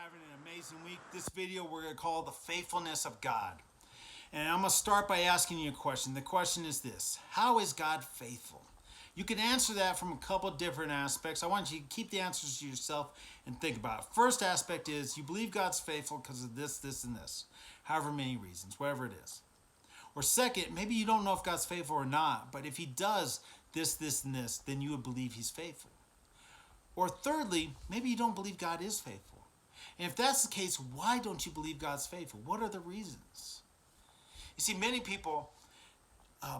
having an amazing week. This video we're going to call The Faithfulness of God. And I'm going to start by asking you a question. The question is this: how is God faithful? You can answer that from a couple different aspects. I want you to keep the answers to yourself and think about it. First aspect is you believe God's faithful because of this, this, and this. However many reasons, whatever it is. Or second, maybe you don't know if God's faithful or not, but if he does this, this, and this, then you would believe he's faithful. Or thirdly, maybe you don't believe God is faithful. And if that's the case, why don't you believe God's faithful? What are the reasons? You see, many people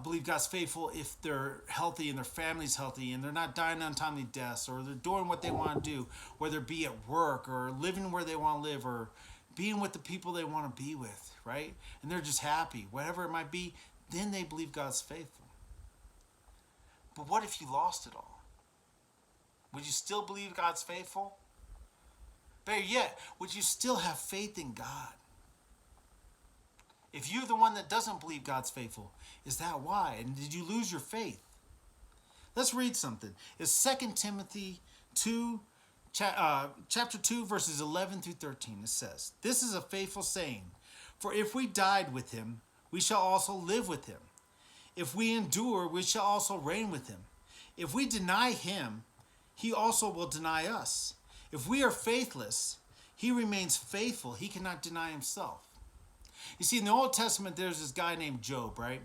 believe God's faithful if they're healthy and their family's healthy and they're not dying untimely deaths, or they're doing what they want to do, whether it be at work or living where they want to live or being with the people they want to be with, right? And they're just happy, whatever it might be, then they believe God's faithful. But what if you lost it all? Would you still believe God's faithful? Better yet, would you still have faith in God? If you're the one that doesn't believe God's faithful, is that why? And did you lose your faith? Let's read something. It's 2 Timothy 2, chapter 2, verses 11 through 13. It says, "This is a faithful saying, for if we died with him, we shall also live with him. If we endure, we shall also reign with him. If we deny him, he also will deny us. If we are faithless, he remains faithful. He cannot deny himself." You see, in the Old Testament, there's this guy named Job, right?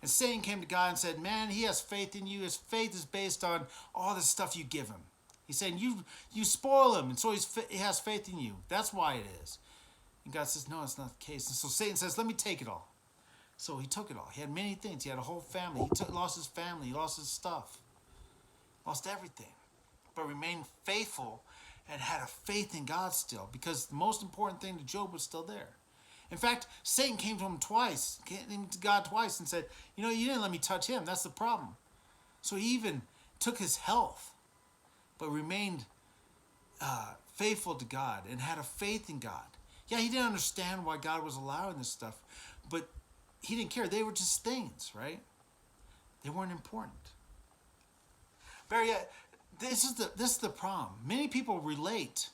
And Satan came to God and said, man, he has faith in you. His faith is based on all the stuff you give him. He's saying, you spoil him, and so he has faith in you. That's why it is. And God says, no, it's not the case. And so Satan says, let me take it all. So he took it all. He had many things. He had a whole family. He lost his family. He lost his stuff. Lost everything. But remained faithful and had a faith in God still, because the most important thing to Job was still there. In fact, Satan came to God twice and said, you didn't let me touch him. That's the problem. So he even took his health, but remained faithful to God and had a faith in God. Yeah, he didn't understand why God was allowing this stuff, but he didn't care. They were just things, right? They weren't important. Better yet, this is the problem. Many people relate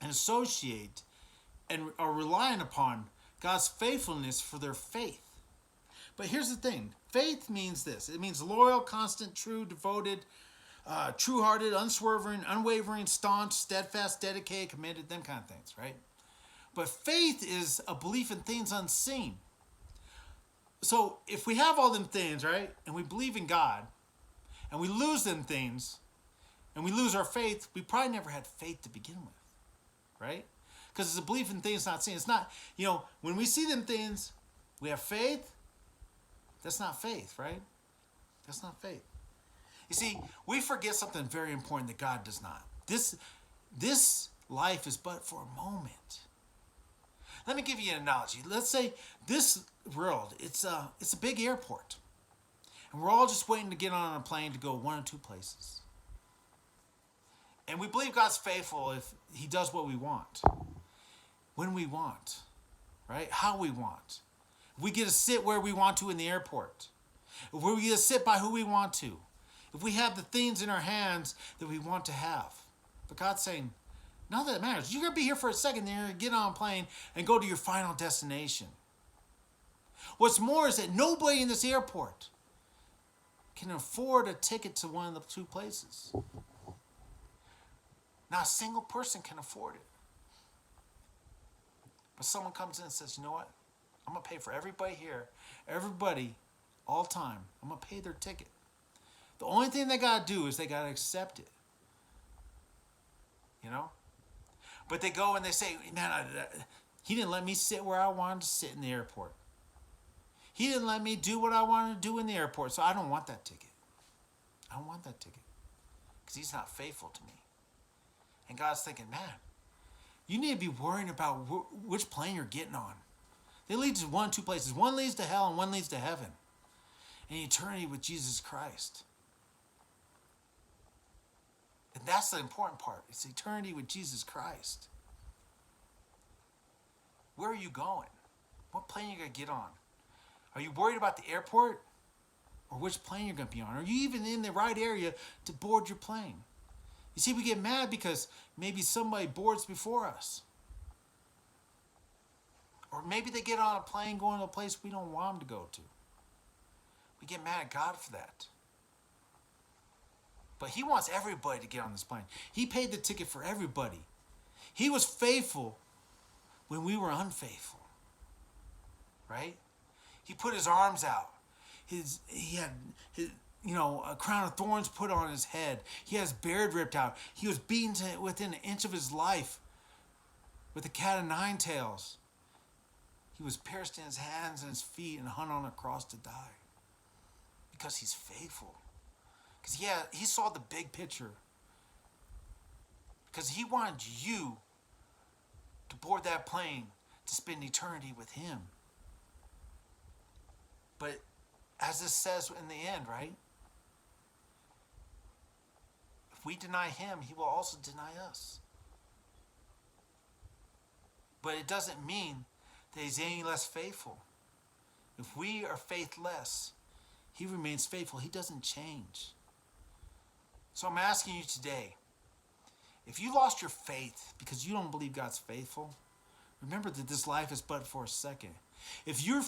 and associate and are relying upon God's faithfulness for their faith. But here's the thing. Faith means this. It means loyal, constant, true, devoted, true-hearted, unswerving, unwavering, staunch, steadfast, dedicated, committed, them kind of things, right? But faith is a belief in things unseen. So if we have all them things, right, and we believe in God, and we lose them things, and we lose our faith, we probably never had faith to begin with, right? Because it's a belief in things not seen. It's not, when we see them things, we have faith. That's not faith, right? That's not faith. You see, we forget something very important that God does not. This life is but for a moment. Let me give you an analogy. Let's say this world, it's a big airport. And we're all just waiting to get on a plane to go one or two places. And we believe God's faithful if he does what we want, when we want, right? How we want. If we get to sit where we want to in the airport. If we get to sit by who we want to. If we have the things in our hands that we want to have. But God's saying, none of that matters. You're going to be here for a second, then you're going to get on a plane and go to your final destination. What's more is that nobody in this airport can afford a ticket to one of the two places. Not a single person can afford it. But someone comes in and says, you know what? I'm going to pay for everybody here, everybody, all time. I'm going to pay their ticket. The only thing they got to do is they got to accept it. But they go and they say, man, he didn't let me sit where I wanted to sit in the airport. He didn't let me do what I wanted to do in the airport, so I don't want that ticket. I don't want that ticket because he's not faithful to me. And God's thinking, man, you need to be worrying about which plane you're getting on. They lead to one of two places. One leads to hell and one leads to heaven. And eternity with Jesus Christ. And that's the important part. It's eternity with Jesus Christ. Where are you going? What plane are you going to get on? Are you worried about the airport? Or which plane you're going to be on? Are you even in the right area to board your plane? You see, we get mad because maybe somebody boards before us. Or maybe they get on a plane going to a place we don't want them to go to. We get mad at God for that. But he wants everybody to get on this plane. He paid the ticket for everybody. He was faithful when we were unfaithful. Right? He put his arms out. He had a crown of thorns put on his head. He had his beard ripped out. He was beaten to within an inch of his life with a cat of nine tails. He was pierced in his hands and his feet and hung on a cross to die. Because he's faithful. Because he saw the big picture. Because he wanted you to board that plane to spend eternity with him. But as this says in the end, right? If we deny him, he will also deny us. But it doesn't mean that he's any less faithful. If we are faithless, he remains faithful. He doesn't change. So I'm asking you today, if you lost your faith because you don't believe God's faithful, remember that this life is but for a second. If you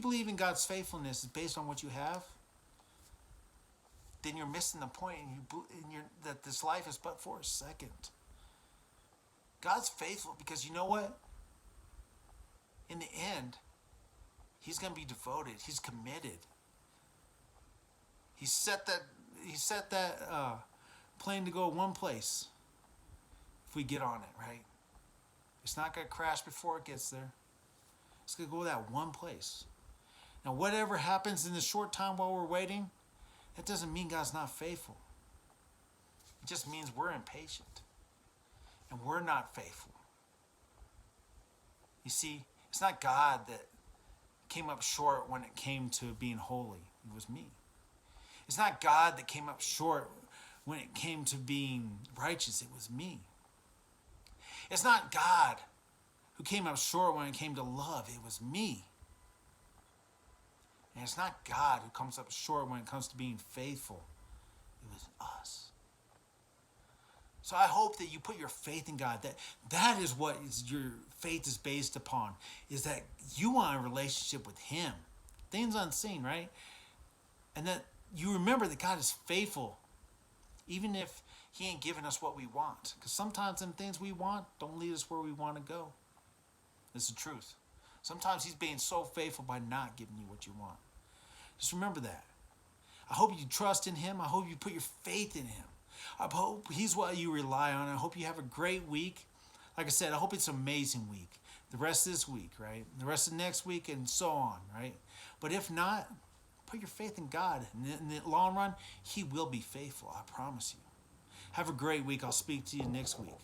believe in God's faithfulness is based on what you have, then you're missing the point that this life is but for a second. God's faithful because you know what? In the end, he's going to be devoted. He's committed. He set that plane to go one place. If we get on it, right? It's not going to crash before it gets there. It's going to go that one place. Now, whatever happens in the short time while we're waiting, that doesn't mean God's not faithful. It just means we're impatient. And we're not faithful. You see, it's not God that came up short when it came to being holy. It was me. It's not God that came up short when it came to being righteous. It was me. It's not God who came up short when it came to love. It was me. And it's not God who comes up short when it comes to being faithful. It was us. So I hope that you put your faith in God. That is what your faith is based upon. Is that you want a relationship with him. Things unseen, right? And that you remember that God is faithful. Even if he ain't giving us what we want. Because sometimes them things we want don't lead us where we want to go. It's the truth. Sometimes he's being so faithful by not giving you what you want. Just remember that. I hope you trust in him. I hope you put your faith in him. I hope he's what you rely on. I hope you have a great week. Like I said, I hope it's an amazing week. The rest of this week, right? The rest of next week and so on, right? But if not, put your faith in God. And in the long run, he will be faithful. I promise you. Have a great week. I'll speak to you next week.